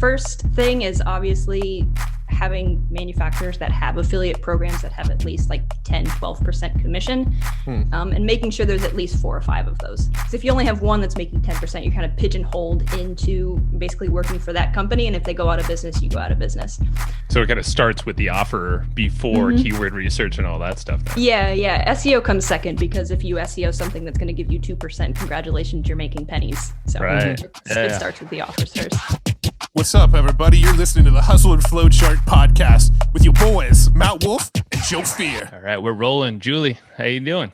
first thing is obviously having manufacturers that have affiliate programs that have at least like 10-12% commission, and making sure there's at least 4 or 5 of those. Because if you only have one that's making 10%, you're kind of pigeonholed into basically working for that company, and if they go out of business, you go out of business. So it kind of starts with the offer before keyword research and all that stuff then. Yeah. SEO comes second, because if you SEO something that's going to give you 2%, congratulations, you're making pennies. So Right. it starts with the offers first. What's up, everybody? You're listening to the Hustle and Flowchart podcast with your boys, Matt Wolf and Joe Fear. All right, we're rolling. Julie, how you doing?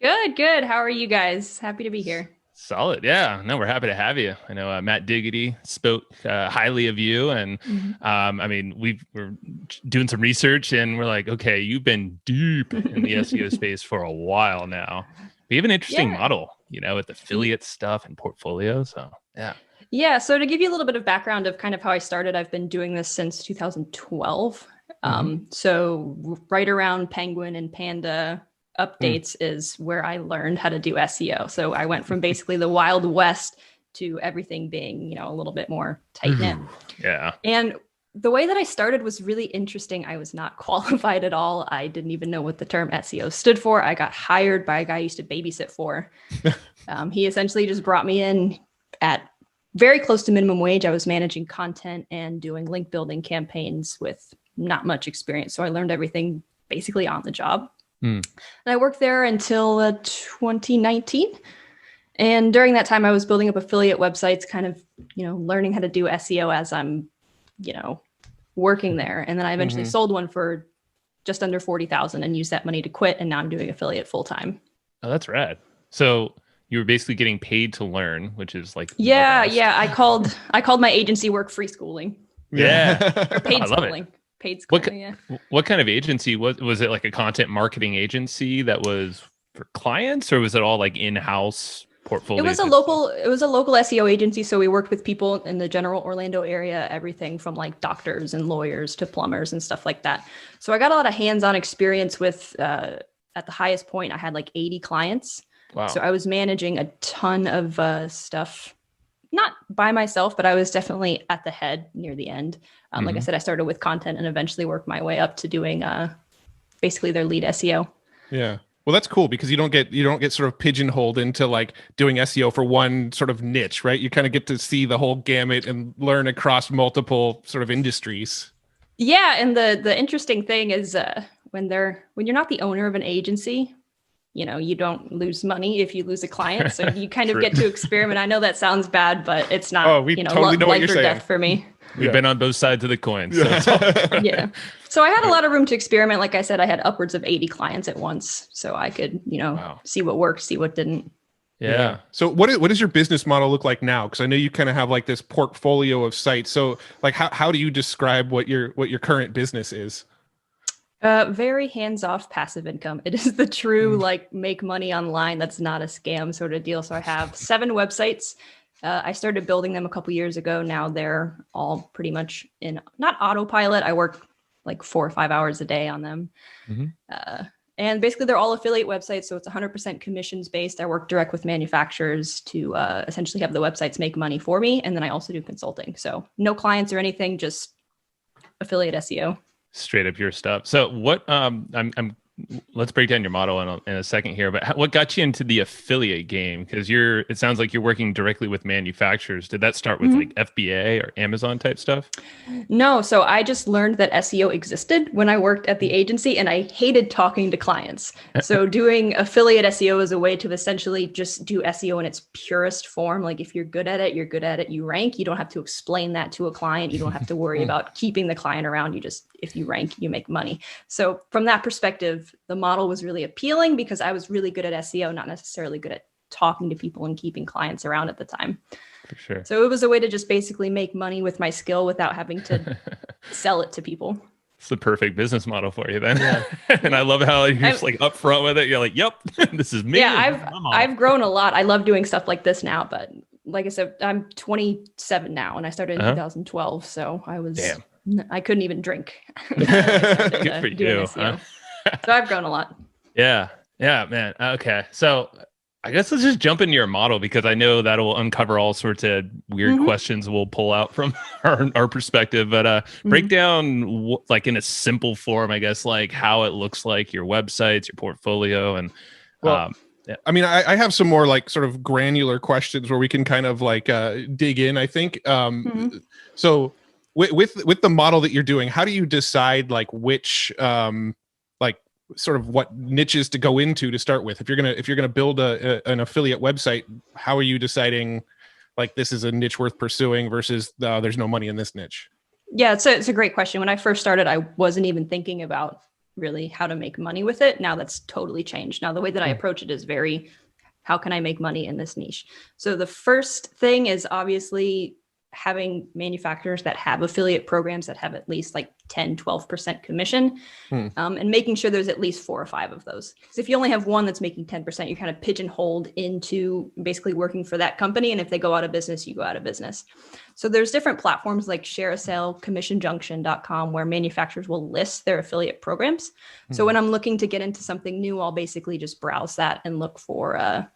Good. How are you guys? Happy to be here. Solid. Yeah, no, we're happy to have you. I know Matt Diggity spoke highly of you, and I mean, we're doing some research, and we're like, okay, you've been deep in the SEO space for a while now. We have an interesting model, with affiliate stuff and portfolio. So Yeah, so to give you a little bit of background of kind of how I started, I've been doing this since 2012. So right around Penguin and Panda updates is where I learned how to do SEO. So I went from basically the Wild West to everything being, a little bit more tight-knit. Yeah. And the way that I started was really interesting. I was not qualified at all. I didn't even know what the term SEO stood for. I got hired by a guy I used to babysit for. He essentially just brought me in at very close to minimum wage. I was managing content and doing link building campaigns with not much experience. So I learned everything basically on the job. And I worked there until 2019. And during that time, I was building up affiliate websites, kind of, learning how to do SEO as I'm, working there. And then I eventually sold one for just under 40,000 and used that money to quit. And now I'm doing affiliate full time. Oh, that's rad. So you were basically getting paid to learn, which is like Yeah. I called my agency work free schooling. Yeah. Or paid I love schooling. Paid schooling. What kind of agency was it? Like a content marketing agency that was for clients, or was it all like in-house portfolio? It was a local SEO agency. So we worked with people in the general Orlando area, everything from like doctors and lawyers to plumbers and stuff like that. So I got a lot of hands-on experience with, at the highest point, I had like 80 clients. Wow. So I was managing a ton of stuff, not by myself, but I was definitely at the head near the end. Like I said, I started with content and eventually worked my way up to doing basically their lead SEO. Yeah. Well, that's cool because you don't get sort of pigeonholed into like doing SEO for one sort of niche, right? You kind of get to see the whole gamut and learn across multiple sort of industries. Yeah, and the interesting thing is when you're not the owner of an agency, you don't lose money if you lose a client. So you kind of get to experiment. I know that sounds bad, but it's not, totally know what life you're or saying. death for me. We've been on both sides of the coin. So it's all Yeah. So I had a lot of room to experiment. Like I said, I had upwards of 80 clients at once. So I could, see what worked, see what didn't. Yeah. So what does your business model look like now? Because I know you kind of have like this portfolio of sites. So like how do you describe what your current business is? Very hands-off passive income. It is the true like make money online. That's not a scam sort of deal. So I have 7 websites. I started building them a couple years ago. Now they're all pretty much in not autopilot. I work like 4 or 5 hours a day on them. And basically they're all affiliate websites. So it's 100% commissions based. I work direct with manufacturers to essentially have the websites make money for me. And then I also do consulting. So no clients or anything, just affiliate SEO. straight up your stuff. So what let's break down your model in a second here, but what got you into the affiliate game? Because it sounds like you're working directly with manufacturers. Did that start with like FBA or Amazon type stuff? No. So I just learned that SEO existed when I worked at the agency and I hated talking to clients. So doing affiliate SEO is a way to essentially just do SEO in its purest form. Like if you're good at it, you're good at it, you rank. You don't have to explain that to a client. You don't have to worry about keeping the client around. If you rank, you make money. So from that perspective, the model was really appealing because I was really good at SEO, not necessarily good at talking to people and keeping clients around at the time. For sure. So it was a way to just basically make money with my skill without having to sell it to people. It's the perfect business model for you then. Yeah. And I love how you're just like upfront with it. You're like, yep, this is me. Yeah, I've grown a lot. I love doing stuff like this now, but like I said, I'm 27 now and I started in 2012. So I couldn't even drink. Good for you. Huh? So I've grown a lot. Yeah, man. Okay. So I guess let's just jump into your model, because I know that'll uncover all sorts of weird questions we'll pull out from our perspective. But break down, like in a simple form, I guess, like how it looks like your websites, your portfolio, and well, yeah. I mean, I have some more like sort of granular questions where we can kind of like dig in, I think. So with the model that you're doing, how do you decide like which like sort of what niches to go into to start with? If you're gonna build an affiliate website, how are you deciding like this is a niche worth pursuing versus there's no money in this niche? Yeah, it's a great question. When I first started, I wasn't even thinking about really how to make money with it. Now that's totally changed. Now the way that I approach it is very, how can I make money in this niche? So the first thing is obviously having manufacturers that have affiliate programs that have at least like 10-12% commission, and making sure there's at least 4 or 5 of those. Because if you only have one that's making 10%, you're kind of pigeonholed into basically working for that company. And if they go out of business, you go out of business. So there's different platforms like ShareASale, CommissionJunction.com, where manufacturers will list their affiliate programs. So when I'm looking to get into something new, I'll basically just browse that and look for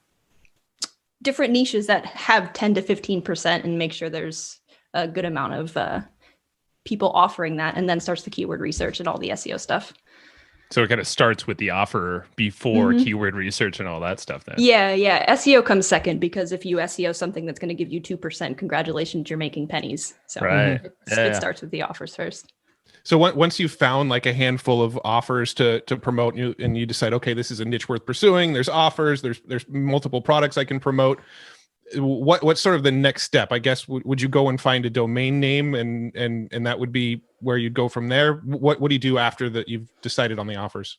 different niches that have 10 to 15% and make sure there's a good amount of people offering that, and then starts the keyword research and all the SEO stuff. So it kind of starts with the offer before keyword research and all that stuff then. Yeah. SEO comes second, because if you SEO something that's going to give you 2%, congratulations, you're making pennies. So it starts with the offers first. So once you've found like a handful of offers to promote, and you decide, okay, this is a niche worth pursuing, there's offers, there's multiple products I can promote. What's sort of the next step? I guess would you go and find a domain name, and that would be where you'd go from there? What do you do after that you've decided on the offers?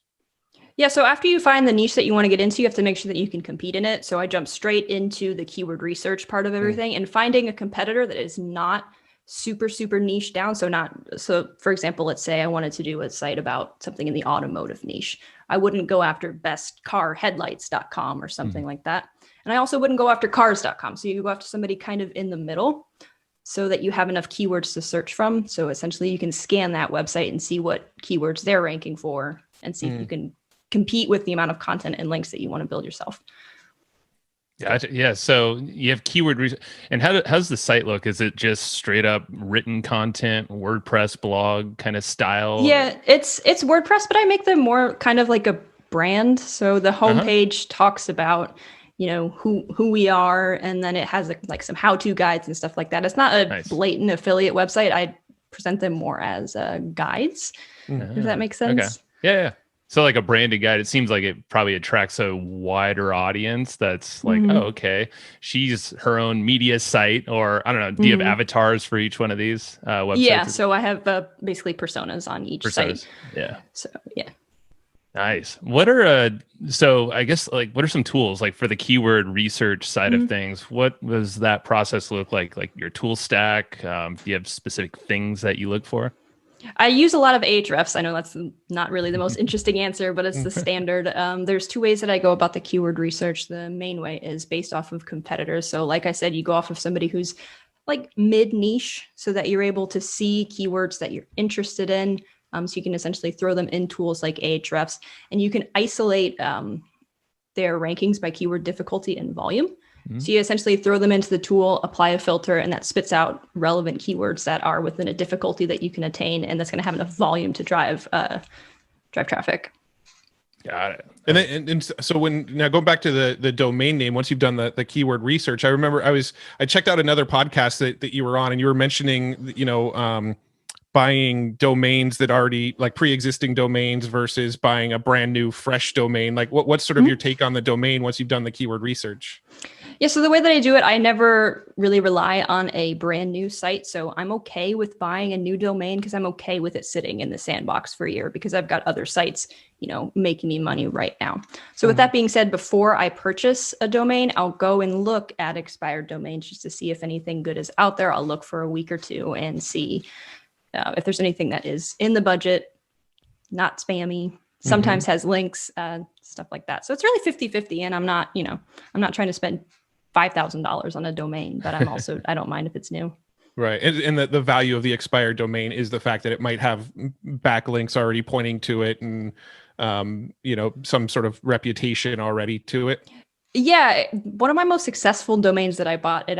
Yeah, so after you find the niche that you want to get into, you have to make sure that you can compete in it. So I jump straight into the keyword research part of everything and finding a competitor that is not super niche down. So for example, let's say I wanted to do a site about something in the automotive niche. I wouldn't go after bestcarheadlights.com or something like that. And I also wouldn't go after cars.com. So you go after somebody kind of in the middle so that you have enough keywords to search from. So essentially you can scan that website and see what keywords they're ranking for, and see if you can compete with the amount of content and links that you want to build yourself. Gotcha. Yeah. So you have keyword research. And how's the site look? Is it just straight up written content, WordPress blog kind of style? Yeah, it's WordPress, but I make them more kind of like a brand. So the homepage talks about, who we are, and then it has like some how-to guides and stuff like that. It's not a blatant affiliate website. I present them more as guides, if that makes sense. Okay. Yeah. So like a branded guide, it seems like it probably attracts a wider audience that's like, oh, okay, she's her own media site, or I don't know. Do you have avatars for each one of these websites? Yeah, so I have basically personas on each site. Yeah. So yeah. Nice. What are so I guess like what are some tools like for the keyword research side of things? What does that process look like? Like your tool stack? Do you have specific things that you look for? I use a lot of Ahrefs. I know that's not really the most interesting answer, but it's the standard. There's 2 ways that I go about the keyword research. The main way is based off of competitors. So like I said, you go off of somebody who's like mid-niche so that you're able to see keywords that you're interested in. So you can essentially throw them in tools like Ahrefs, and you can isolate their rankings by keyword difficulty and volume. So you essentially throw them into the tool, apply a filter, and that spits out relevant keywords that are within a difficulty that you can attain, and that's going to have enough volume to drive traffic. Got it. And so now going back to the domain name, once you've done the keyword research, I remember I checked out another podcast that you were on, and you were mentioning, buying domains that already like pre-existing domains versus buying a brand new fresh domain. Like what's sort of your take on the domain once you've done the keyword research? Yeah, so the way that I do it, I never really rely on a brand new site. So I'm okay with buying a new domain because I'm okay with it sitting in the sandbox for a year because I've got other sites, making me money right now. So with that being said, before I purchase a domain, I'll go and look at expired domains just to see if anything good is out there. I'll look for a week or two and see if there's anything that is in the budget, not spammy, sometimes has links, stuff like that. So it's really 50-50. And I'm not trying to spend $5,000 on a domain, but I don't mind if it's new. Right. And the value of the expired domain is the fact that it might have backlinks already pointing to it and, some sort of reputation already to it. Yeah, one of my most successful domains that I bought, it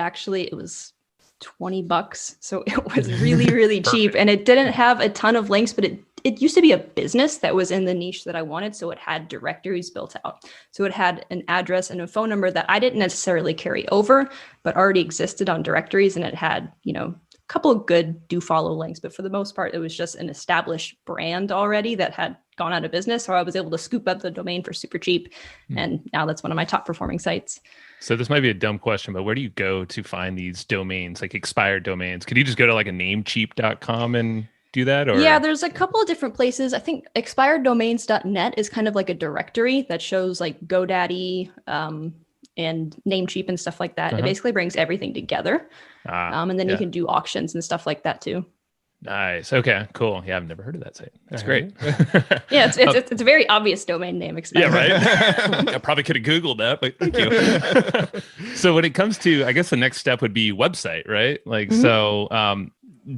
was $20. So it was really, really cheap. And it didn't have a ton of links, but it used to be a business that was in the niche that I wanted. So it had directories built out. So it had an address and a phone number that I didn't necessarily carry over, but already existed on directories. And it had, a couple of good do follow links. But for the most part, it was just an established brand already that had gone out of business. So I was able to scoop up the domain for super cheap. And now that's one of my top performing sites. So this might be a dumb question, but where do you go to find these domains, like expired domains? Could you just go to like a namecheap.com and do that? Or yeah, there's a couple of different places. I think expireddomains.net is kind of like a directory that shows like GoDaddy and Namecheap and stuff like that. It basically brings everything together. And then you can do auctions and stuff like that too. Nice. Okay, cool. Yeah, I've never heard of that site. That's great. Yeah, it's a very obvious domain name. Yeah, right. I probably could have Googled that, but thank you. So when it comes to, I guess the next step would be website, right? Like, so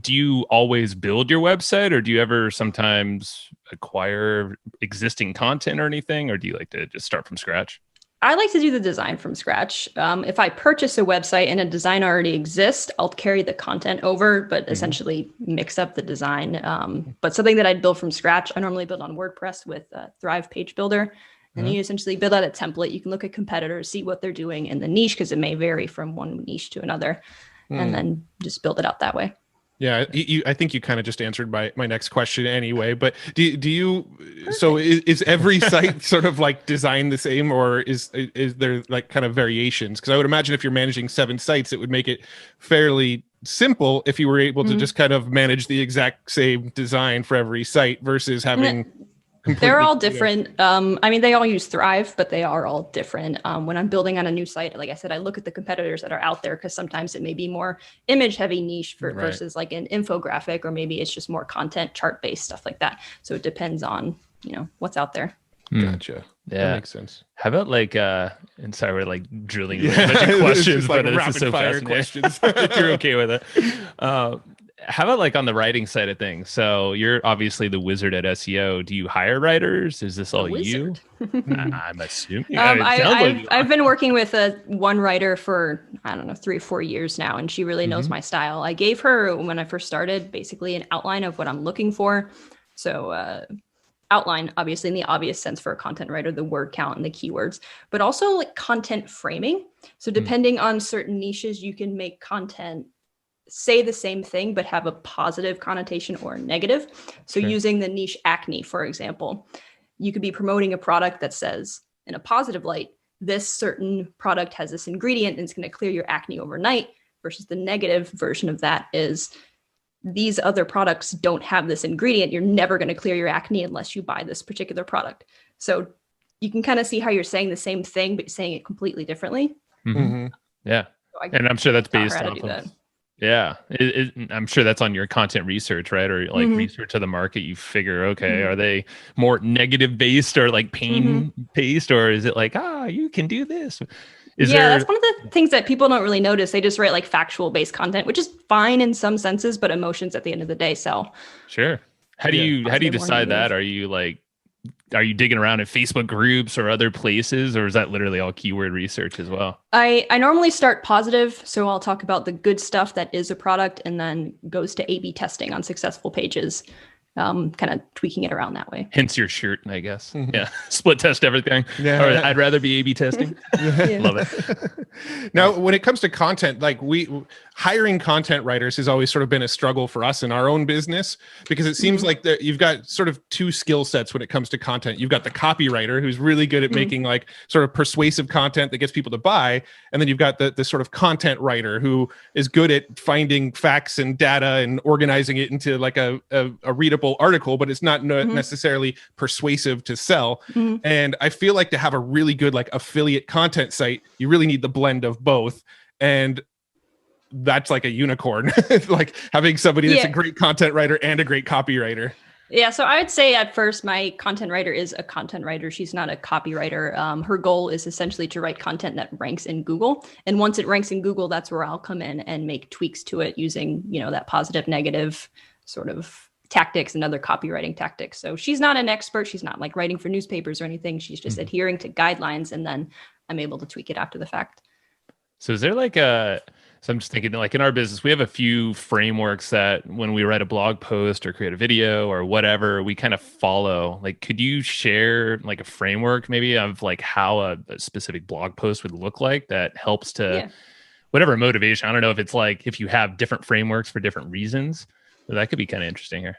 do you always build your website, or do you ever sometimes acquire existing content or anything, or do you like to just start from scratch? I like to do the design from scratch. If I purchase a website and a design already exists, I'll carry the content over, but essentially mix up the design. But something that I'd build from scratch, I normally build on WordPress with Thrive Page Builder. And you essentially build out a template. You can look at competitors, see what they're doing in the niche, because it may vary from one niche to another, and then just build it out that way. Yeah, I think you kind of just answered my next question anyway. But do you? Perfect. So is every site sort of like designed the same, or is there like kind of variations? Because I would imagine if you're managing 7 sites, it would make it fairly simple if you were able to just kind of manage the exact same design for every site versus having. They're all different. I mean, they all use Thrive, but they are all different. When I'm building on a new site, like I said, I look at the competitors that are out there, because sometimes it may be more image heavy niche versus like an infographic, or maybe it's just more content chart based stuff like that. So it depends on, what's out there. Gotcha. Yeah, that makes sense. How about like, and sorry, we're like drilling into a bunch of questions, like but this is so fascinating. Questions. If you're okay with it. How about like on the writing side of things? So you're obviously the wizard at SEO. Do you hire writers? Is this all you? I'm assuming. I've been working with one writer for, 3 or 4 years now, and she really knows my style. I gave her, when I first started, basically an outline of what I'm looking for. So outline, obviously, in the obvious sense for a content writer, the word count and the keywords, but also like content framing. So depending on certain niches, you can make content say the same thing, but have a positive connotation or negative. So using the niche acne, for example, you could be promoting a product that says in a positive light, this certain product has this ingredient and it's going to clear your acne overnight, versus the negative version of that is these other products don't have this ingredient. You're never going to clear your acne unless you buy this particular product. So you can kind of see how you're saying the same thing, but saying it completely differently. Yeah. So and I'm sure that's based off of yeah, I'm sure that's on your content research, right? Or like research of the market. You figure, okay, are they more negative based or like pain based, or is it like, you can do this? That's one of the things that people don't really notice. They just write like factual based content, which is fine in some senses, but emotions at the end of the day sell. Sure. How do you decide that? Are you digging around in Facebook groups or other places, or is that literally all keyword research as well? I normally start positive. So I'll talk about the good stuff that is a product, and then goes to A/B testing on successful pages, kind of tweaking it around that way. Hence your shirt, I guess. Yeah. Split test everything. Yeah. Or I'd rather be A/B testing. Love it. Now, when it comes to content, like hiring content writers has always sort of been a struggle for us in our own business, because it seems like you've got sort of 2 skill sets when it comes to content. You've got the copywriter, who's really good at making like sort of persuasive content that gets people to buy. And then you've got the sort of content writer, who is good at finding facts and data and organizing it into like a readable article, but it's not necessarily persuasive to sell. And I feel like to have a really good like affiliate content site, you really need the blend of both. And that's like a unicorn, like having somebody that's a great content writer and a great copywriter. Yeah, so I would say at first my content writer is a content writer. She's not a copywriter. Her goal is essentially to write content that ranks in Google. And once it ranks in Google, that's where I'll come in and make tweaks to it using, that positive, negative sort of tactics and other copywriting tactics. So she's not an expert. She's not like writing for newspapers or anything. She's just adhering to guidelines and then I'm able to tweak it after the fact. So is there like so I'm just thinking, like in our business, we have a few frameworks that when we write a blog post or create a video or whatever, we kind of follow. Like, could you share like a framework maybe of like how a specific blog post would look like that helps to whatever motivation? I don't know if it's like if you have different frameworks for different reasons, but that could be kind of interesting here.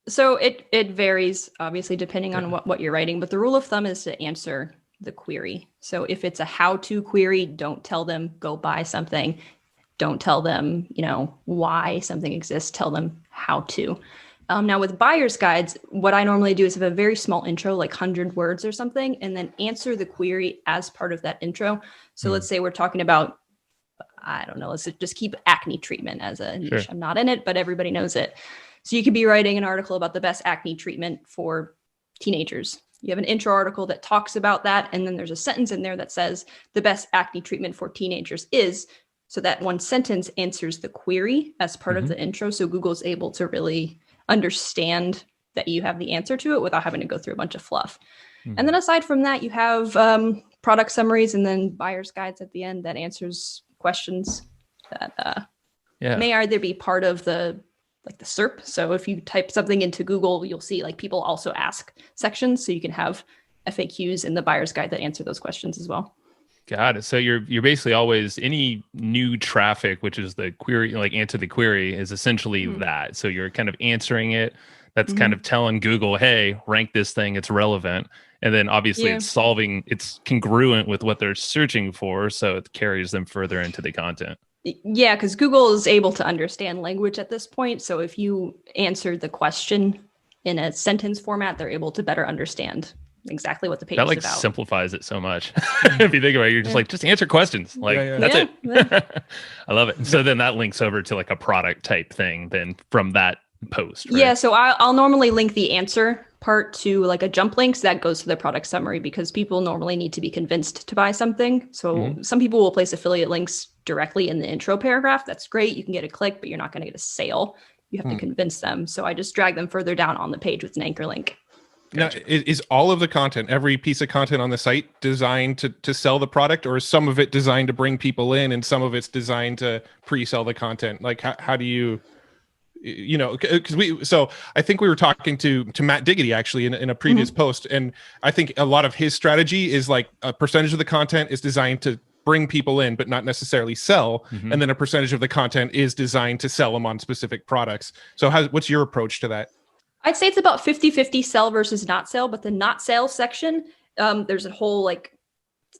So it varies, obviously, depending on what you're writing. But the rule of thumb is to answer the query. So if it's a how-to query, don't tell them go buy something. Don't tell them, why something exists. Tell them how to. Now with buyer's guides, what I normally do is have a very small intro, like 100 words or something, and then answer the query as part of that intro. So let's say we're talking about, I don't know, let's just keep acne treatment as a niche. Sure. I'm not in it, but everybody knows it. So you could be writing an article about the best acne treatment for teenagers. You have an intro article that talks about that, and then there's a sentence in there that says the best acne treatment for teenagers is. So that one sentence answers the query as part of the intro. So Google's able to really understand that you have the answer to it without having to go through a bunch of fluff. And then aside from that, you have product summaries and then buyer's guides at the end that answers questions that may either be part of the SERP. So if you type something into Google, you'll see like people also ask sections. So you can have FAQs in the buyer's guide that answer those questions as well. Got it. So you're basically always any new traffic, which is the query, like answer the query is essentially that. So you're kind of answering it. That's kind of telling Google, hey, rank this thing. It's relevant. And then obviously it's congruent with what they're searching for. So it carries them further into the content. Yeah, because Google is able to understand language at this point. So if you answer the question in a sentence format, they're able to better understand exactly what the page is about. That simplifies it so much. If you think about it, you're just like, just answer questions. Like that's it. Yeah. I love it. So then that links over to like a product type thing then from that post, right? Yeah. So I'll normally link the answer part to like a jump link. So that goes to the product summary because people normally need to be convinced to buy something. So some people will place affiliate links directly in the intro paragraph. That's great. You can get a click, but you're not going to get a sale. You have to convince them. So I just drag them further down on the page with an anchor link. Gotcha. Now, is all of the content, every piece of content on the site designed to sell the product, or is some of it designed to bring people in and some of it's designed to pre-sell the content? Like how do you, so I think we were talking to Matt Diggity actually in a previous post. And I think a lot of his strategy is like a percentage of the content is designed to bring people in, but not necessarily sell. And then a percentage of the content is designed to sell them on specific products. So what's your approach to that? I'd say it's about 50-50 sell versus not sell, but the not sale section, there's a whole like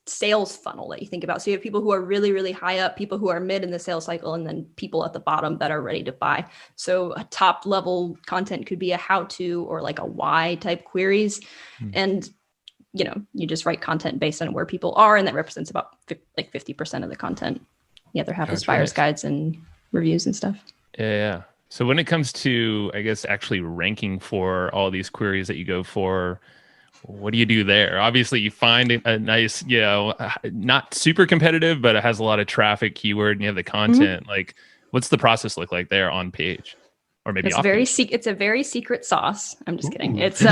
sales funnel that you think about. So you have people who are really, really high up, people who are mid in the sales cycle, and then people at the bottom that are ready to buy. So a top level content could be a how-to or like a why type queries. And, you just write content based on where people are, and that represents about like 50% of the content. The other half is buyer's guides and reviews and stuff. Yeah. So when it comes to, I guess, actually ranking for all these queries that you go for, what do you do there? Obviously, you find a nice, not super competitive, but it has a lot of traffic keyword and you have the content. Like, what's the process look like there on page? Or maybe off page? It's a very secret sauce. I'm just kidding. It's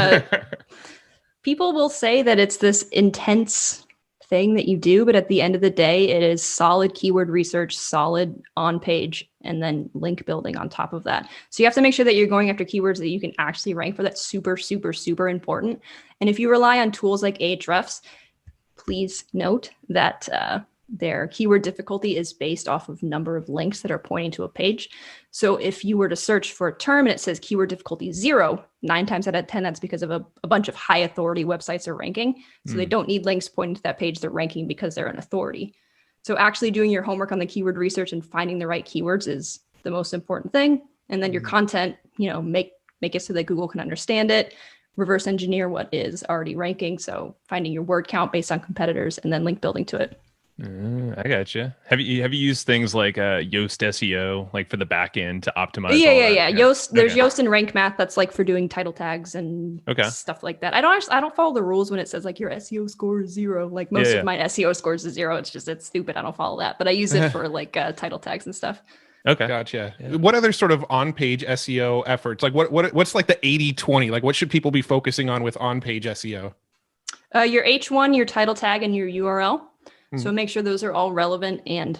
people will say that it's this intense thing that you do, but at the end of the day, it is solid keyword research, solid on page, and then link building on top of that. So you have to make sure that you're going after keywords that you can actually rank for. That's super, super, super important. And if you rely on tools like Ahrefs, please note that their keyword difficulty is based off of number of links that are pointing to a page. So if you were to search for a term and it says keyword difficulty 0, 9 times out of 10, that's because of a bunch of high authority websites are ranking. So they don't need links pointing to that page. They're ranking because they're an authority. So actually doing your homework on the keyword research and finding the right keywords is the most important thing. And then your content, make it so that Google can understand it, reverse engineer what is already ranking. So finding your word count based on competitors and then link building to it. I gotcha. Have you used things like Yoast SEO, like for the back end to optimize? Yeah. Yoast, there's Yoast and Rank Math that's like for doing title tags and stuff like that. I don't follow the rules when it says like your SEO score is 0. Like most of my SEO scores is 0. It's stupid. I don't follow that, but I use it for like title tags and stuff. Okay. Gotcha. Yeah. What other sort of on-page SEO efforts? Like what's like the 80-20? Like what should people be focusing on with on-page SEO? Your H1, your title tag, and your URL. So make sure those are all relevant and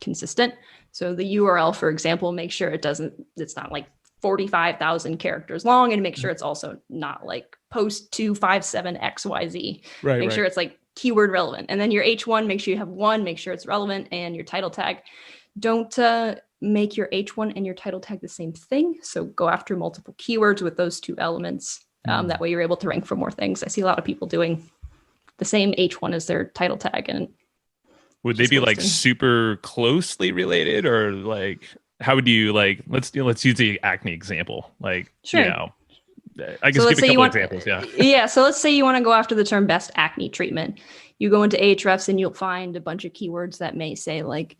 consistent. So the URL, for example, make sure it's not like 45,000 characters long, and make sure it's also not like post 257 XYZ. Make sure it's like keyword relevant. And then your H1, make sure you have one, make sure it's relevant, and your title tag. Don't make your H1 and your title tag the same thing. So go after multiple keywords with those two elements. That way you're able to rank for more things. I see a lot of people doing the same H1 as their title tag. And would they be like super closely related, or like how would you like? Let's use the acne example. Like, sure. You know, I guess give a couple examples. Yeah. Yeah. So let's say you want to go after the term best acne treatment. You go into Ahrefs and you'll find a bunch of keywords that may say like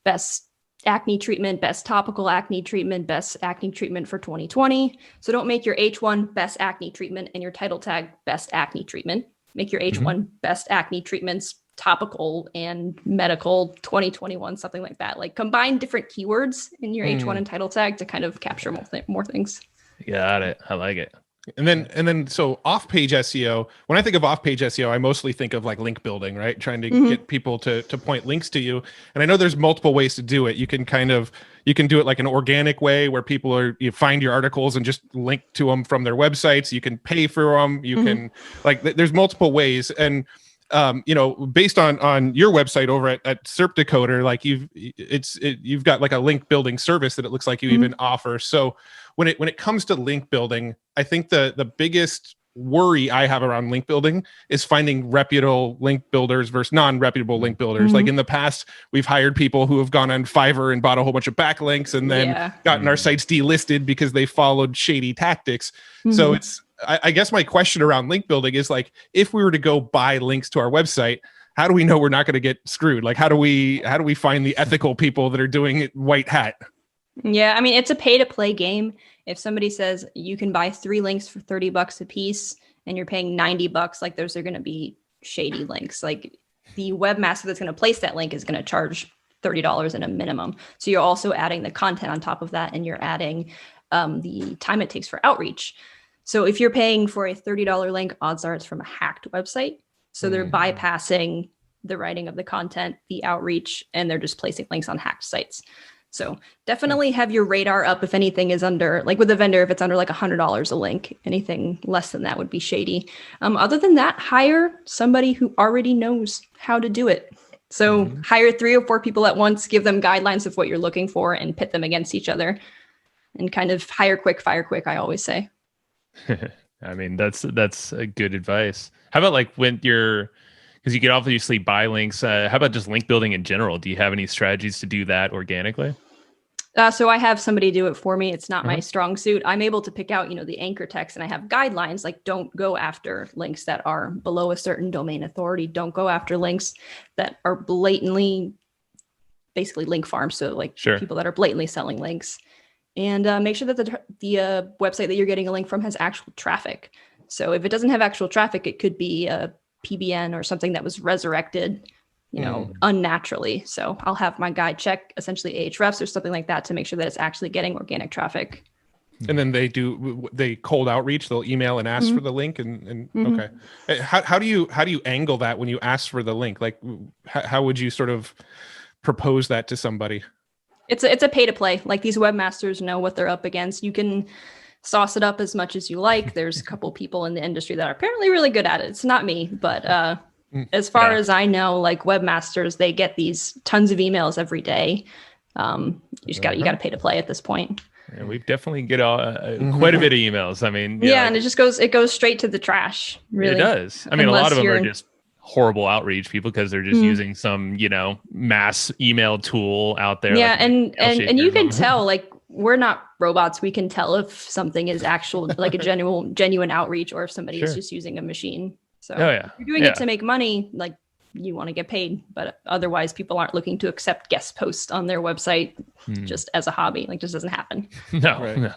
best acne treatment, best topical acne treatment, best acne treatment for 2020. So don't make your H1 best acne treatment and your title tag best acne treatment. Make your H1 best acne treatments topical and medical 2021, something like that. Like combine different keywords in your H1 and title tag to kind of capture more things. Got it. I like it. And then so off-page SEO, when I think of off-page SEO, I mostly think of like link building, right? Trying to get people to point links to you. And I know there's multiple ways to do it. You can do it like an organic way where you find your articles and just link to them from their websites. You can pay for them. You can there's multiple ways. And based on your website over at SERP Decoder, like you've got like a link building service that it looks like you even offer. So when it comes to link building, I think the biggest worry I have around link building is finding reputable link builders versus non-reputable link builders. Like in the past, we've hired people who have gone on Fiverr and bought a whole bunch of backlinks and then gotten our sites delisted because they followed shady tactics. So I guess my question around link building is like, if we were to go buy links to our website, how do we know we're not going to get screwed? Like, how do we find the ethical people that are doing it white hat? Yeah, I mean, it's a pay to play game. If somebody says you can buy 3 links for $30 a piece and you're paying $90, like those are going to be shady links. Like the webmaster that's going to place that link is going to charge $30 in a minimum. So you're also adding the content on top of that, and you're adding the time it takes for outreach. So if you're paying for a $30 link, odds are it's from a hacked website. So they're bypassing the writing of the content, the outreach, and they're just placing links on hacked sites. So definitely have your radar up if anything is under, like with a vendor, if it's under like $100 a link. Anything less than that would be shady. Other than that, hire somebody who already knows how to do it. So hire 3 or 4 people at once, give them guidelines of what you're looking for, and pit them against each other. And kind of hire quick, fire quick, I always say. I mean, that's a good advice. How about like when because you could obviously buy links. How about just link building in general? Do you have any strategies to do that organically? So I have somebody do it for me. It's not my strong suit. I'm able to pick out, the anchor text, and I have guidelines like don't go after links that are below a certain domain authority. Don't go after links that are blatantly basically link farms. So like people that are blatantly selling links. And make sure that the website that you're getting a link from has actual traffic. So if it doesn't have actual traffic, it could be a PBN or something that was resurrected, unnaturally. So I'll have my guy check essentially Ahrefs or something like that to make sure that it's actually getting organic traffic. And then they cold outreach. They'll email and ask for the link. And okay, how do you angle that when you ask for the link? Like, how would you sort of propose that to somebody? It's a pay to play. Like these webmasters know what they're up against. You can sauce it up as much as you like. There's a couple people in the industry that are apparently really good at it. It's not me, but as far as I know, like webmasters, they get these tons of emails every day. You got to pay to play at this point. Yeah, we definitely get quite a bit of emails. I mean, and it goes straight to the trash. Really, it does. I mean, a lot of them are just horrible outreach people because they're just using some mass email tool out there. Yeah, like and you can tell, like, we're not robots. We can tell if something is actual, like a genuine outreach, or if somebody is just using a machine. So if you're doing it to make money, like you want to get paid, but otherwise people aren't looking to accept guest posts on their website just as a hobby. Like, just doesn't happen. No.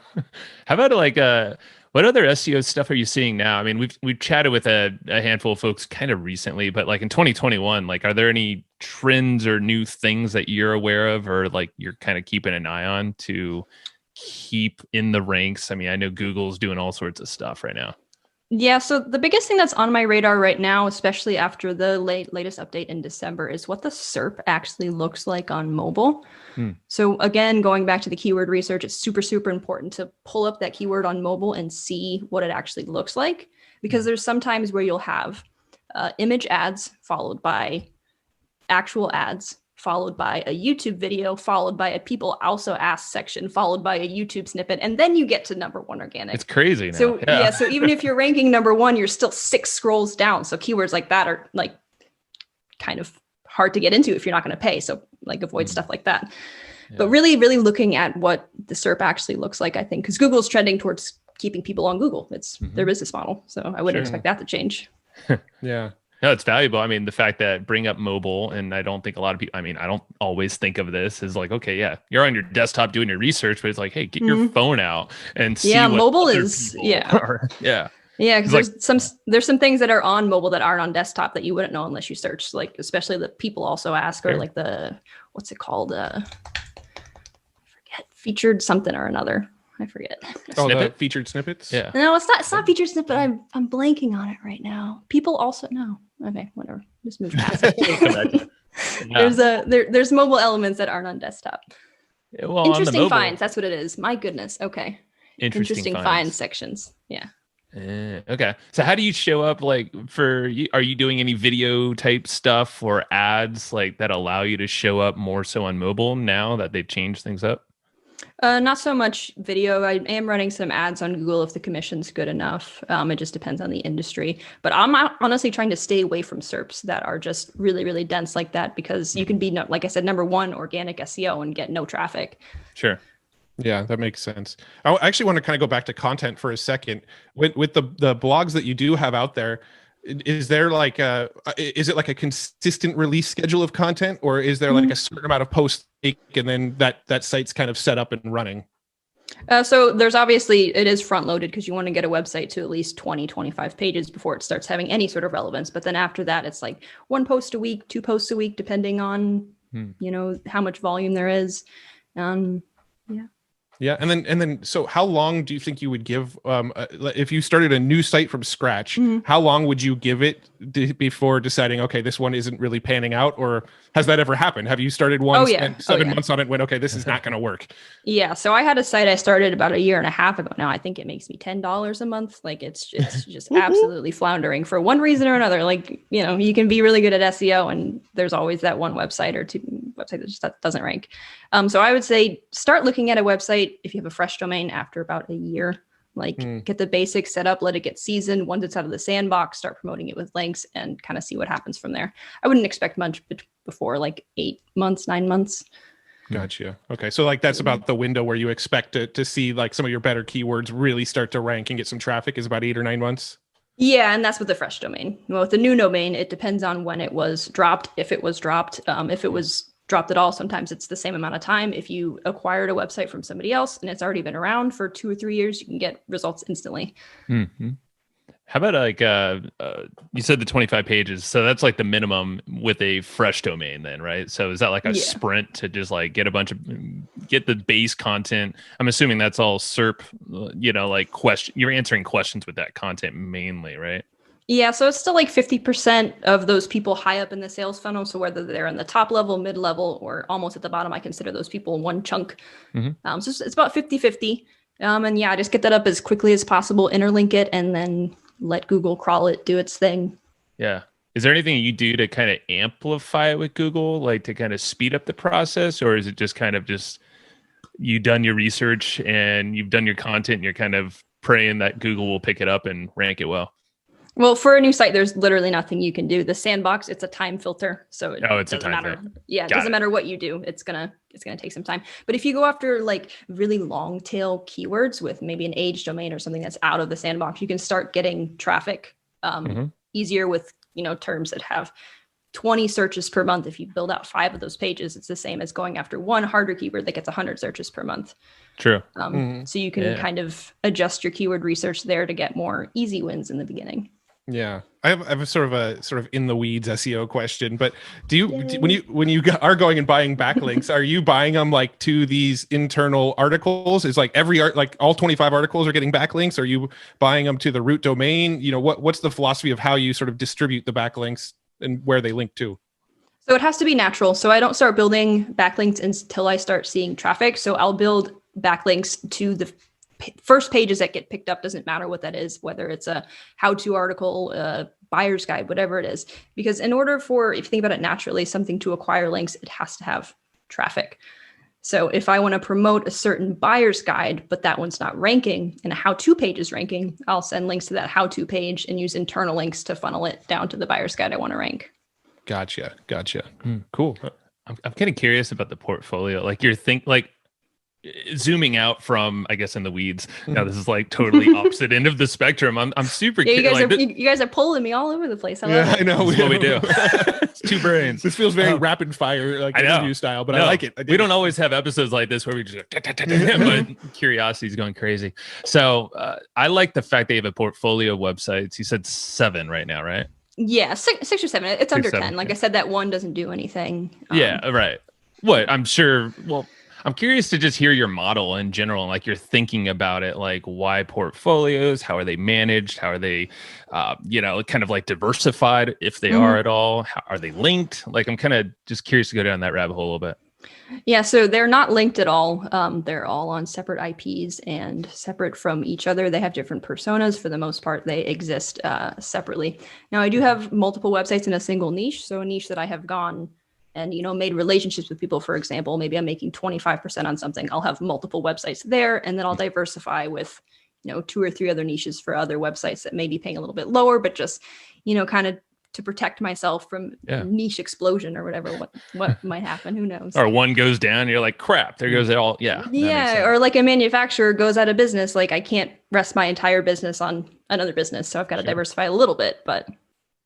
How about like what other SEO stuff are you seeing now? I mean, we've chatted with a handful of folks kind of recently, but like in 2021, like, are there any trends or new things that you're aware of, or like you're kind of keeping an eye on to keep in the ranks? I mean, I know Google's doing all sorts of stuff right now. Yeah, so the biggest thing that's on my radar right now, especially after the latest update in December, is what the SERP actually looks like on mobile. So again, going back to the keyword research, it's super, super important to pull up that keyword on mobile and see what it actually looks like, because there's some times where you'll have image ads followed by actual ads, followed by a YouTube video, followed by a people also ask section, followed by a YouTube snippet, and then you get to number one organic. It's crazy now. So so even if you're ranking number one, you're still 6 scrolls down. So keywords like that are like kind of hard to get into if you're not going to pay. So like avoid stuff like that. Yeah. But really, really looking at what the SERP actually looks like, I think, because Google's trending towards keeping people on Google. It's their business model. So I wouldn't expect that to change. Yeah. No, it's valuable. I mean, the fact that bring up mobile, and I don't think a lot of people, I mean, I don't always think of this as like, okay, yeah, you're on your desktop doing your research, but it's like, hey, get your phone out and see. Yeah, what mobile is, are. Yeah. Yeah, because there's some things that are on mobile that aren't on desktop that you wouldn't know unless you search, like especially the people also ask, or like the, what's it called? I forget, featured something or another. I forget. Oh, the featured snippets? Yeah. No, it's not featured snippet. I'm blanking on it right now. People also no. Okay, whatever. Just move past it. There's mobile elements that aren't on desktop. Well, interesting finds. That's what it is. My goodness. Okay. Interesting finds sections. Yeah. Okay. So how do you show up like are you doing any video type stuff or ads like that allow you to show up more so on mobile now that they've changed things up? Not so much video. I am running some ads on Google if the commission's good enough. It just depends on the industry. But I'm honestly trying to stay away from SERPs that are just really, really dense like that, because you can be, like I said, number one organic SEO and get no traffic. Sure. Yeah, that makes sense. I actually want to kind of go back to content for a second. With the blogs that you do have out there, is there like is it like a consistent release schedule of content, or is there like a certain amount of posts and then that site's kind of set up and running? So there's obviously, it is front loaded because you want to get a website to at least 20, 25 pages before it starts having any sort of relevance. But then after that, it's like 1 post a week, 2 posts a week, depending on, how much volume there is. Yeah. Yeah. And then, so how long do you think you would give, if you started a new site from scratch, how long would you give it before deciding, okay, this one isn't really panning out? Or has that ever happened? Have you started one, spent 7 months on it, went, okay, this is not going to work? Yeah. So I had a site I started about 1.5 years ago now. I think it makes me $10 a month. Like it's just absolutely floundering for one reason or another. Like, you can be really good at SEO and there's always that one website or 2 website that just doesn't rank. So I would say start looking at a website if you have a fresh domain after about 1 year. Like get the basics set up, let it get seasoned. Once it's out of the sandbox, start promoting it with links and kind of see what happens from there. I wouldn't expect much before like 8 months, 9 months. Gotcha. Okay. So like that's about the window where you expect to see like some of your better keywords really start to rank and get some traffic, is about 8 or 9 months. Yeah, and that's with the fresh domain. Well, with the new domain, it depends on when it was dropped. If it was dropped, if it was dropped at all, sometimes it's the same amount of time. If you acquired a website from somebody else and it's already been around for 2 or 3 years, you can get results instantly. How about like you said the 25 pages, so that's like the minimum with a fresh domain then, right? So is that like a sprint to just like get the base content? I'm assuming that's all SERP, like you're answering questions with that content mainly, right? Yeah, so it's still like 50% of those people high up in the sales funnel. So whether they're in the top level, mid level, or almost at the bottom, I consider those people in one chunk. So it's about 50-50. And yeah, just get that up as quickly as possible, interlink it, and then let Google crawl it, do its thing. Yeah. Is there anything you do to kind of amplify it with Google, like to kind of speed up the process? Or is it just kind of you've done your research and you've done your content and you're kind of praying that Google will pick it up and rank it well? Well, for a new site, there's literally nothing you can do. The sandbox, it's a time filter, so it doesn't matter. Yeah, it doesn't matter what you do. It's gonna take some time. But if you go after like really long tail keywords with maybe an age domain or something that's out of the sandbox, you can start getting traffic easier with terms that have 20 searches per month. If you build out 5 of those pages, it's the same as going after one harder keyword that gets 100 searches per month. True. So you can kind of adjust your keyword research there to get more easy wins in the beginning. Yeah, I have a sort of in the weeds SEO question, but when you are going and buying backlinks, are you buying them like to these internal articles? Is like like all 25 articles are getting backlinks? Are you buying them to the root domain? What's the philosophy of how you sort of distribute the backlinks and where they link to? So it has to be natural. So I don't start building backlinks until I start seeing traffic. So I'll build backlinks to the first pages that get picked up. Doesn't matter what that is, whether it's a how-to article, a buyer's guide, whatever it is. Because in order for, if you think about it naturally, something to acquire links, it has to have traffic. So if I want to promote a certain buyer's guide, but that one's not ranking and a how-to page is ranking, I'll send links to that how-to page and use internal links to funnel it down to the buyer's guide I want to rank. Gotcha. Cool. I'm kind of curious about the portfolio. Like zooming out from, I guess, in the weeds. Now this is like totally opposite end of the spectrum. I'm super curious. You guys are pulling me all over the place. I know. That's what we do. It's two brains. This feels very rapid fire, like interview style, but I like it. We don't always have episodes like this where we just but curiosity is going crazy. So I like the fact they have a portfolio of websites. You said 7 right now, right? Yeah, six or seven. It's under 10. Like I said, that one doesn't do anything. Yeah, right. What I'm sure. Well, I'm curious to just hear your model in general, like you're thinking about it, like why portfolios, how are they managed? How are they, kind of like diversified if they are at all? How are they linked? Like, I'm kind of just curious to go down that rabbit hole a little bit. Yeah, so they're not linked at all. They're all on separate IPs and separate from each other. They have different personas. For the most part, they exist separately. Now, I do have multiple websites in a single niche. So a niche that I have gone and, made relationships with people, for example, maybe I'm making 25% on something. I'll have multiple websites there, and then I'll diversify with, 2 or 3 other niches for other websites that may be paying a little bit lower, but just, kind of to protect myself from niche explosion or whatever, what might happen. Who knows? Or one goes down and you're like, crap, there goes it all. Yeah. Yeah. Or like a manufacturer goes out of business. Like I can't rest my entire business on another business. So I've got to diversify a little bit, but.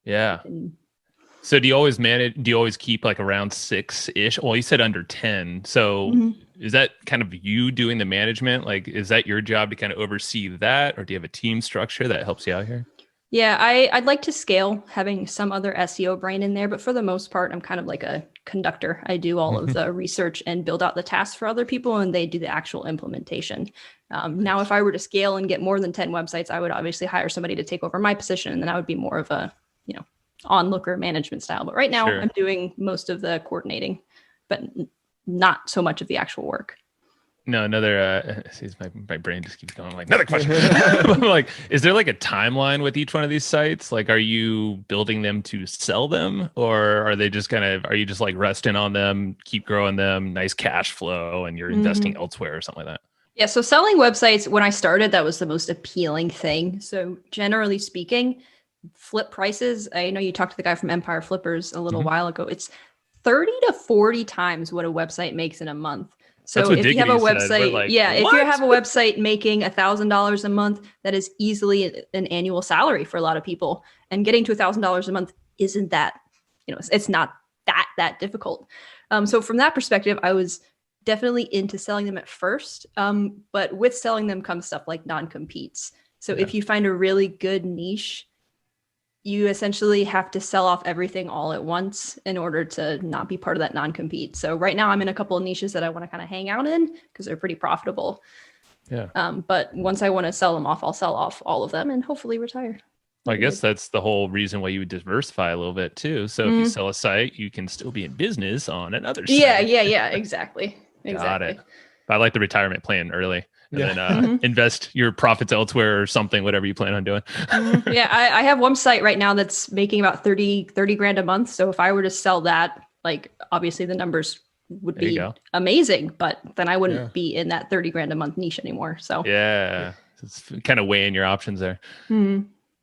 Yeah. So do you always keep like around 6-ish? Well, you said under 10. So is that kind of you doing the management? Like, is that your job to kind of oversee that? Or do you have a team structure that helps you out here? Yeah, I'd like to scale having some other SEO brain in there, but for the most part, I'm kind of like a conductor. I do all of the research and build out the tasks for other people, and they do the actual implementation. Now, if I were to scale and get more than 10 websites, I would obviously hire somebody to take over my position, and then I would be more of a, onlooker management style. But right now, I'm doing most of the coordinating, but not so much of the actual work. No, another, my brain just keeps going like, another question. I'm like, is there like a timeline with each one of these sites? Like, are you building them to sell them, or are they just are you just like resting on them, keep growing them, nice cash flow, and you're investing elsewhere or something like that? Yeah. So selling websites, when I started, that was the most appealing thing. So generally speaking, flip prices. I know you talked to the guy from Empire Flippers a little while ago. It's 30 to 40 times what a website makes in a month. So if you have a website, if you have a website making $1,000 a month, that is easily an annual salary for a lot of people. And getting to $1,000 a month isn't that, it's not that difficult. So from that perspective, I was definitely into selling them at first. But with selling them comes stuff like non-competes. So if you find a really good niche, you essentially have to sell off everything all at once in order to not be part of that non-compete. So right now I'm in a couple of niches that I want to kind of hang out in because they're pretty profitable. Yeah. But once I want to sell them off, I'll sell off all of them and hopefully retire. Well, I guess that's the whole reason why you would diversify a little bit too. So if you sell a site, you can still be in business on another site. Yeah. Exactly. Got it. I like the retirement plan early. And then invest your profits elsewhere or something, whatever you plan on doing. Yeah, I have one site right now that's making about 30 grand a month. So if I were to sell that, like obviously the numbers would be amazing, but then I wouldn't be in that 30 grand a month niche anymore. So it's kind of weighing your options there.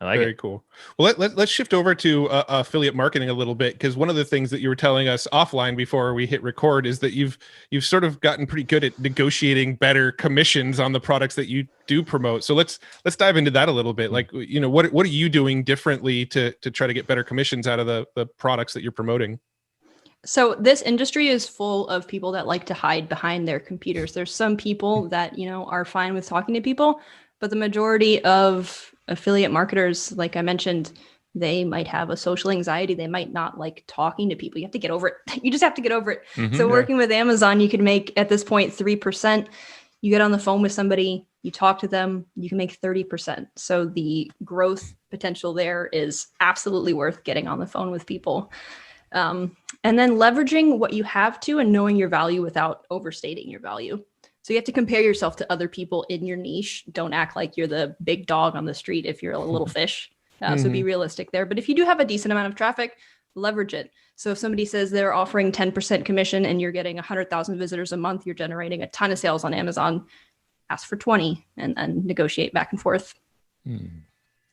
I like Very cool. Well, let's shift over to affiliate marketing a little bit, because one of the things that you were telling us offline before we hit record is that you've sort of gotten pretty good at negotiating better commissions on the products that you do promote. So let's dive into that a little bit. Like, what are you doing differently to try to get better commissions out of the products that you're promoting? So this industry is full of people that like to hide behind their computers. There's some people that, are fine with talking to people, but the majority of affiliate marketers, like I mentioned, They might have a social anxiety. They might not like talking to people. You have to get over it. You just have to get over it. So working with Amazon, you can make at this point 3%. You get on the phone with somebody, you talk to them, you can make 30%. So the growth potential there is absolutely worth getting on the phone with people. And then leveraging what you have to and knowing your value without overstating your value. So you have to compare yourself to other people in your niche. Don't act like you're the big dog on the street if you're a little fish. So be realistic there. But if you do have a decent amount of traffic, leverage it. So if somebody says they're offering 10% commission and you're getting 100,000 visitors a month, you're generating a ton of sales on Amazon, ask for 20 and negotiate back and forth.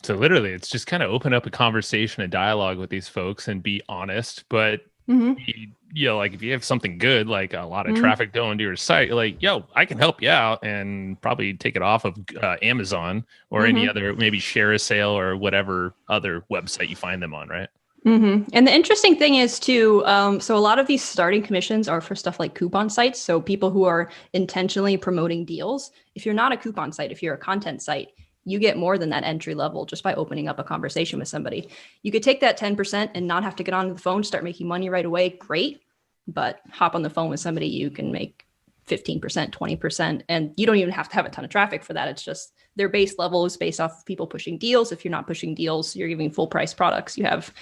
So literally, it's just kind of open up a conversation, a dialogue with these folks and be honest. But, you know, like if you have something good, like a lot of traffic going to your site, you're like, yo, I can help you out and probably take it off of Amazon or any other, maybe share a sale or whatever other website you find them on, right? And the interesting thing is too, so a lot of these starting commissions are for stuff like coupon sites. So people who are intentionally promoting deals. If you're not a coupon site, if you're a content site, you get more than that entry level just by opening up a conversation with somebody. You could take that 10% and not have to get on the phone, start making money right away. Great. But hop on the phone with somebody, you can make 15%, 20%. And you don't even have to have a ton of traffic for that. It's just their base level is based off of people pushing deals. If you're not pushing deals, you're giving full price products. You have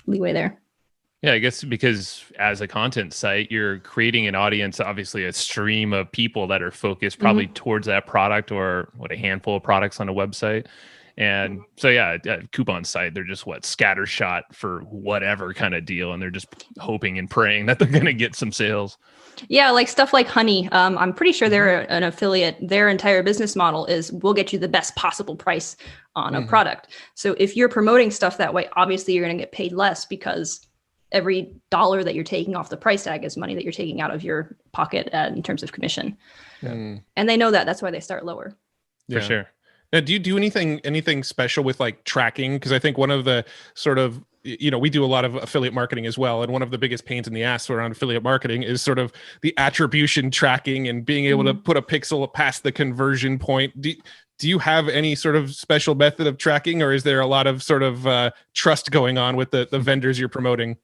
leeway there. Yeah, I guess because as a content site, you're creating an audience, obviously a stream of people that are focused probably towards that product or a handful of products on a website. And so, yeah, a coupon site, they're just scattershot for whatever kind of deal. And they're just hoping and praying that they're going to get some sales. Yeah, like stuff like Honey. I'm pretty sure they're an affiliate. Their entire business model is we'll get you the best possible price on a product. So if you're promoting stuff that way, obviously you're going to get paid less because every dollar that you're taking off the price tag is money that you're taking out of your pocket in terms of commission. And they know that. That's why they start lower. For sure. Now, do you do anything special with like tracking? Because I think one of the sort of, you know, we do a lot of affiliate marketing as well. And one of the biggest pains in the ass around affiliate marketing is sort of the attribution tracking and being able to put a pixel past the conversion point. Do you have any sort of special method of tracking, or is there a lot of sort of trust going on with the vendors you're promoting?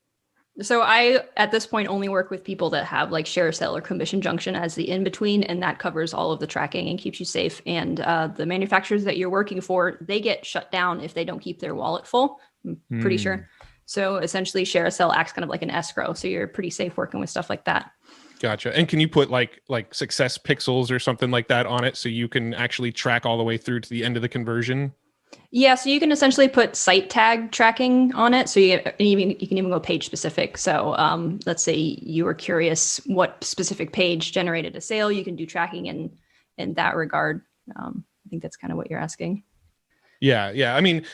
So I, at this point, only work with people that have like share sale or commission junction as the in-between, and that covers all of the tracking and keeps you safe. And the manufacturers that you're working for, they get shut down if they don't keep their wallet full, I'm pretty sure. So essentially share sale acts kind of like an escrow. So you're pretty safe working with stuff like that. Gotcha. And can you put like success pixels or something like that on it so you can actually track all the way through to the end of the conversion? Yeah, so you can essentially put site tag tracking on it. So you can even go page specific. So let's say you were curious what specific page generated a sale. You can do tracking in that regard. I think that's kind of what you're asking. Yeah. I mean,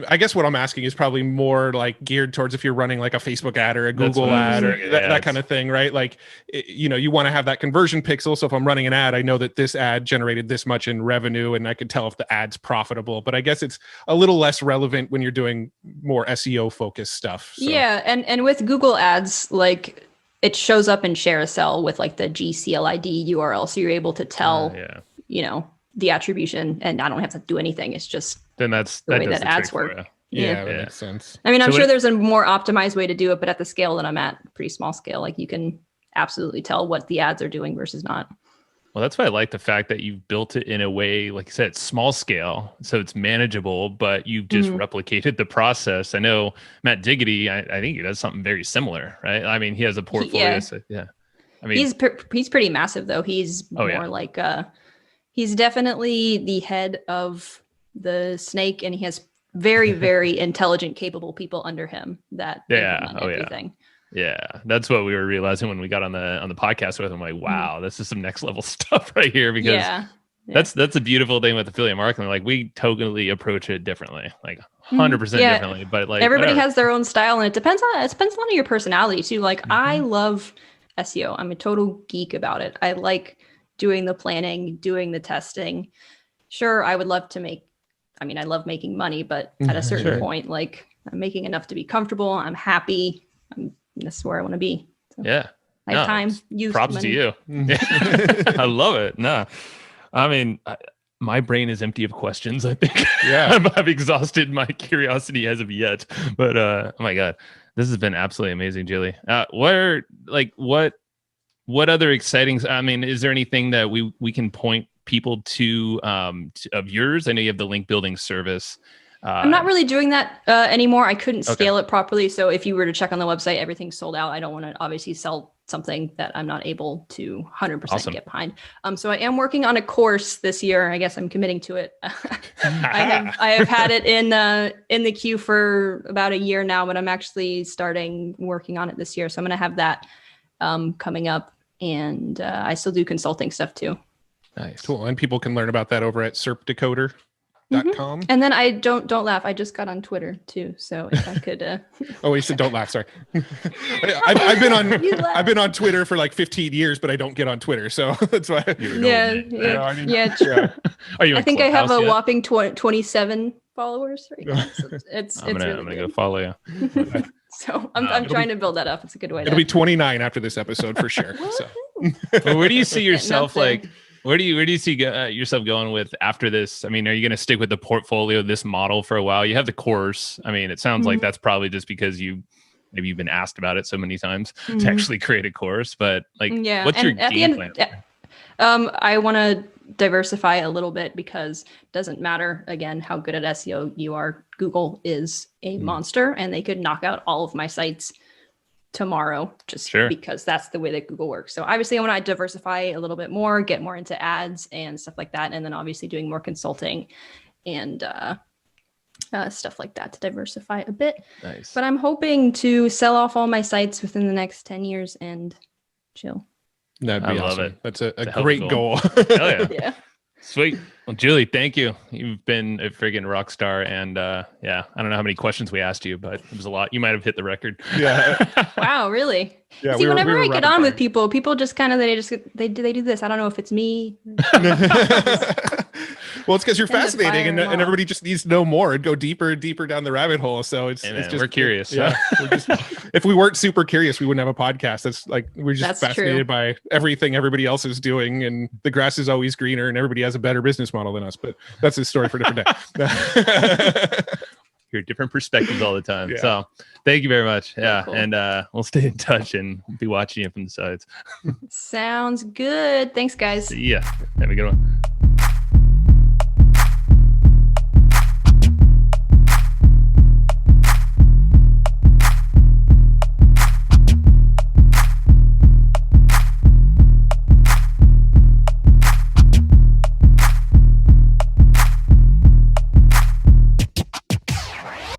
I guess what I'm asking is probably more like geared towards if you're running like a Facebook ad or a Google ad or that kind of thing, right? Like, you know, you want to have that conversion pixel. So if I'm running an ad, I know that this ad generated this much in revenue and I can tell if the ad's profitable. But I guess it's a little less relevant when you're doing more SEO focused stuff. So. Yeah. And with Google ads, like it shows up in Share a Sell with like the GCLID URL. So you're able to tell, you know, the attribution, and I don't have to do anything. It's just then that's the way that ads work. Yeah, that makes sense. I mean, I'm sure there's a more optimized way to do it, but at the scale that I'm at, pretty small scale, like you can absolutely tell what the ads are doing versus not. Well, that's why I like the fact that you've built it in a way, like I said, small scale, so it's manageable, but you've just replicated the process. I know Matt Diggity, I think he does something very similar, right? I mean, he has a portfolio. I mean, he's pretty massive though. He's more like he's definitely the head of the snake, and he has very, very intelligent, capable people under him that implement everything. Yeah, that's what we were realizing when we got on the podcast with him. Like, wow, this is some next level stuff right here. Because that's a beautiful thing with affiliate marketing. Like, we totally approach it differently, like 100% differently. But like, everybody has their own style, and it depends a lot on your personality too. Like, I love SEO. I'm a total geek about it. I like doing the planning, doing the testing. Sure, I would love to I love making money, but at a certain point, like I'm making enough to be comfortable. I'm happy. This is where I want to be. So, yeah. I have time, youth, props money. to you. I love it. No, I mean, my brain is empty of questions. I think Yeah. I've exhausted my curiosity as of yet. But oh my god, this has been absolutely amazing, Julie. What other exciting? I mean, is there anything that we can point people to of yours? I know you have the link building service. I'm not really doing that anymore. I couldn't scale it properly. So if you were to check on the website, everything's sold out. I don't want to obviously sell something that I'm not able to 100% get behind. So I am working on a course this year. I guess I'm committing to it. I have had it in the queue for about a year now, but I'm actually starting working on it this year. So I'm going to have that coming up, and I still do consulting stuff too. Nice. Cool. And people can learn about that over at serpdecoder.com. And then I don't laugh. I just got on Twitter too. So if I could Oh, you said don't laugh, sorry. I've been on Twitter for like 15 years, but I don't get on Twitter. So that's why Are you I think I have a whopping 27 followers right now. So I'm gonna go follow you. So I'm trying to build that up. It's a good way. It'll be 29 after this episode for sure. So well, where do you see yourself where do you see yourself going with after this? I mean, are you going to stick with the portfolio, this model for a while? You have the course. I mean, it sounds like that's probably just because maybe you've been asked about it so many times to actually create a course. But what's your game plan? I want to diversify a little bit, because it doesn't matter, again, how good at SEO you are. Google is a monster, and they could knock out all of my sites tomorrow just because that's the way that Google works. So obviously I want to diversify a little bit more, get more into ads and stuff like that. And then obviously doing more consulting and stuff like that to diversify a bit. Nice. But I'm hoping to sell off all my sites within the next 10 years and chill. That'd be awesome. Love it. That's a great goal. Hell yeah. Yeah. Sweet. Well, Julie, thank you. You've been a friggin' rock star. And I don't know how many questions we asked you, but it was a lot. You might have hit the record. Yeah. Wow, really? Yeah. See, whenever I get on with people just kind of they do this. I don't know if it's me. Well, it's because you're fascinating, and everybody just needs to know more and go deeper and deeper down the rabbit hole. So it's just we're curious. Yeah. If we weren't super curious, we wouldn't have a podcast. That's like we're just fascinated by everything everybody else is doing, and the grass is always greener, and everybody has a better business model than us. But that's a story for a different day. Hear different perspectives all the time. Yeah. So thank you very much. Yeah. Cool. And we'll stay in touch and be watching you from the sides. Sounds good. Thanks, guys. See ya. Have a good one.